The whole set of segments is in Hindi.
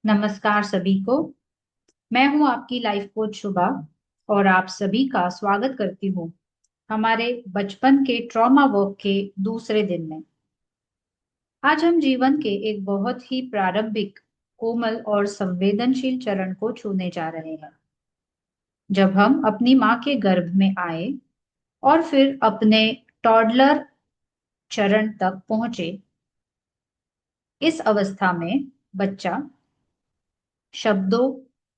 नमस्कार सभी को। मैं हूं आपकी लाइफ कोच शुभा और आप सभी का स्वागत करती हूं हमारे बचपन के ट्रॉमा वर्क के दूसरे दिन में। आज हम जीवन के एक बहुत ही प्रारंभिक, कोमल और संवेदनशील चरण को छूने जा रहे हैं। जब हम अपनी माँ के गर्भ में आए और फिर अपने टॉडलर चरण तक पहुंचे, इस अवस्था में बच्चा शब्दों,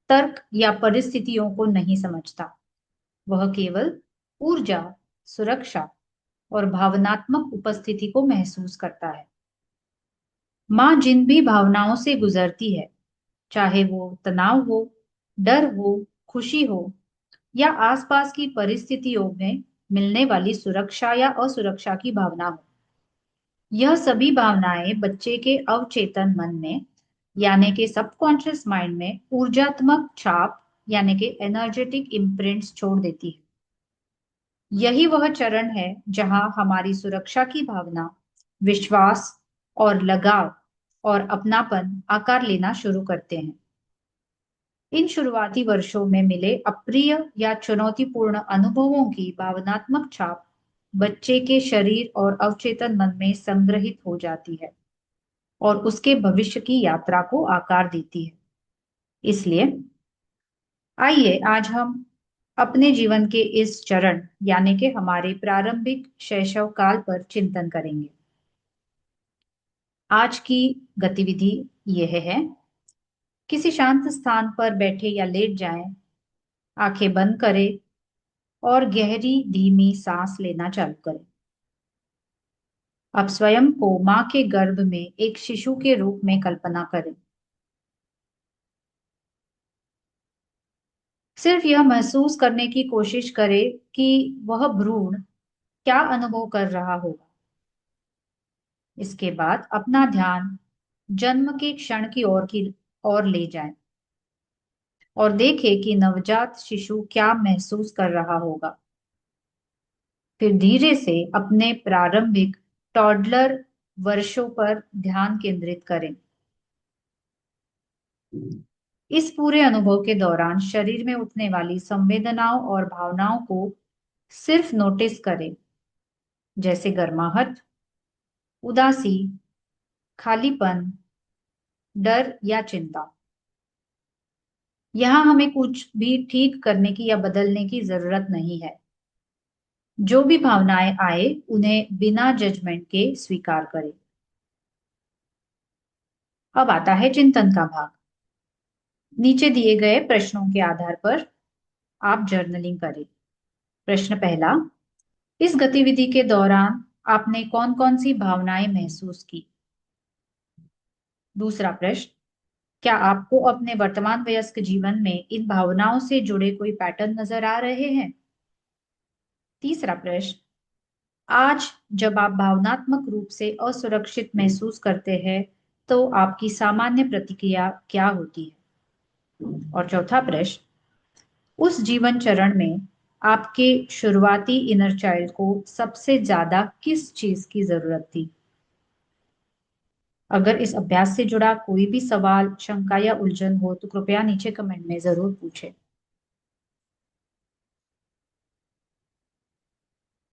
तर्क या परिस्थितियों को नहीं समझता। वह केवल ऊर्जा, सुरक्षा और भावनात्मक उपस्थिति को महसूस करता है। माँ जिन भी भावनाओं से गुजरती है, चाहे वो तनाव हो, डर हो, खुशी हो या आसपास की परिस्थितियों में मिलने वाली सुरक्षा या असुरक्षा की भावना हो, यह सभी भावनाएं बच्चे के अवचेतन मन में यानी कि सबकॉन्शियस माइंड में ऊर्जात्मक छाप यानी कि एनर्जेटिक इम्प्रिंट्स छोड़ देती है। यही वह चरण है जहां हमारी सुरक्षा की भावना, विश्वास और लगाव और अपनापन आकार लेना शुरू करते हैं। इन शुरुआती वर्षों में मिले अप्रिय या चुनौतीपूर्ण अनुभवों की भावनात्मक छाप बच्चे के शरीर और अवचेतन मन में संग्रहित हो जाती है और उसके भविष्य की यात्रा को आकार देती है। इसलिए आइए आज हम अपने जीवन के इस चरण यानी कि हमारे प्रारंभिक शैशव काल पर चिंतन करेंगे। आज की गतिविधि यह है, किसी शांत स्थान पर बैठे या लेट जाएं, आंखें बंद करें और गहरी धीमी सांस लेना चालू करें। अब स्वयं को मां के गर्भ में एक शिशु के रूप में कल्पना करें। सिर्फ यह महसूस करने की कोशिश करें कि वह भ्रूण क्या अनुभव कर रहा होगा। इसके बाद अपना ध्यान जन्म के क्षण की ओर ले जाएं और देखें कि नवजात शिशु क्या महसूस कर रहा होगा। फिर धीरे से अपने प्रारंभिक टॉडलर वर्षों पर ध्यान केंद्रित करें। इस पूरे अनुभव के दौरान शरीर में उठने वाली संवेदनाओं और भावनाओं को सिर्फ नोटिस करें, जैसे गर्माहट, उदासी, खालीपन, डर या चिंता। यहाँ हमें कुछ भी ठीक करने की या बदलने की जरूरत नहीं है। जो भी भावनाएं आए उन्हें बिना जजमेंट के स्वीकार करें। अब आता है चिंतन का भाग। नीचे दिए गए प्रश्नों के आधार पर आप जर्नलिंग करें। प्रश्न पहला, इस गतिविधि के दौरान आपने कौन कौन सी भावनाएं महसूस की? दूसरा प्रश्न, क्या आपको अपने वर्तमान वयस्क जीवन में इन भावनाओं से जुड़े कोई पैटर्न नजर आ रहे हैं? तीसरा प्रश्न, आज जब आप भावनात्मक रूप से असुरक्षित महसूस करते हैं, तो आपकी सामान्य प्रतिक्रिया क्या होती है? और चौथा प्रश्न, उस जीवन चरण में आपके शुरुआती इनर चाइल्ड को सबसे ज्यादा किस चीज की जरूरत थी? अगर इस अभ्यास से जुड़ा कोई भी सवाल, शंका या उलझन हो तो कृपया नीचे कमेंट में जरूर पूछें।